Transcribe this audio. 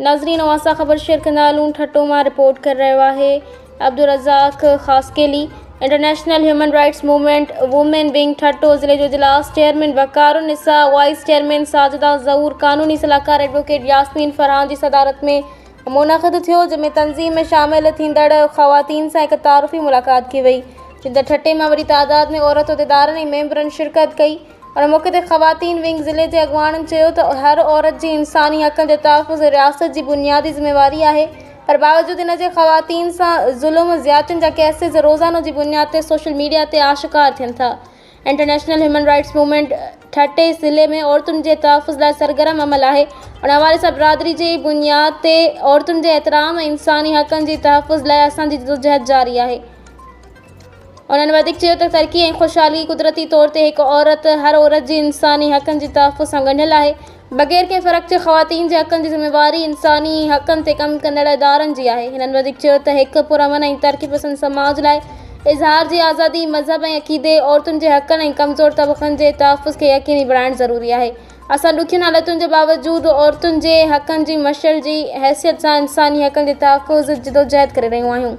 नाज़रीन अवां ख़बर शेयर कंदा हलूं। ठट्टो मां रिपोर्ट कर रहियो आहे Abdul Razzaq Khaskheli. International human rights movement women wing Thatta ज़िले जो इजलास chairman Waqarun Nisa, vice chairman Sajida Zahoor, कानूनी सलाहकार एडवोकेट यास्मीन फरहान जी सदारत में मुनाक़िद थियो, जंहिंमें तंज़ीम में शामिल थींदड़ ख़वातीन सां हिकु तारुफ़ी मुलाक़ात की वई। जिन ठट्टे मां वॾी तादाद में औरत उहिदेदारनि ऐं मेंबरनि शिरकत कई। और मौक़े ते ख़वातीन विंग ज़िले जे अॻवाननि चयो त हर औरत जी इंसानी हक़नि जे तहफ़्फ़ुज़ रियासत जी बुनियादी ज़िम्मेवारी आहे, पर बावजूद इन जे ख़वातीन सां ज़ुल्म ज़्यादतियुनि जा केसिस रोज़ानो जी बुनियाद ते सोशल मीडिया ते आशिकार थियनि था। इंटरनेशनल ह्यूमन राइट्स मूवमेंट ठट्टे ज़िले में औरतुनि जे तहफ़्फ़ुज़ लाइ सरगर्म अमल आहे और हवाले सां बिरादरी जी बुनियाद ते औरतुनि जे एहतराम ऐं इंसानी हक़नि जी तहफ़्फ़ुज़ लाइ असांजी जदोजहद जारी आहे। उन्हनि वधीक चयो त तरक़ी ऐं ख़ुशहाली कुदरती तौर ते हिकु हर औरत जी इंसानी हक़नि जी तहफ़्फ़ुज़ सां ॻंढियल आहे। बग़ैर कंहिं फ़र्क़ जे ख़वातीन जे हक़नि जी ज़िम्मेवारी इंसानी हक़नि ते कमु कंदड़ इदारनि जी आहे। हिननि वधीक चयो त हिकु पुरअमन ऐं तरक़ी पसंद समाज लाइ इज़हार जी आज़ादी, मज़हब ऐं अक़ीदे, औरतुनि जे हक़नि ऐं कमज़ोर तबक़नि जे तहफ़्फ़ुज़ खे यक़ीनी बणाइणु ज़रूरी आहे। असां ॾुखियुनि हालतुनि जे बावजूदु औरतुनि जे हक़नि जी मशल जी हैसियत सां इंसानी हक़नि जे तहफ़्फ़ुज़ जदोजहद करे रहियूं आहियूं।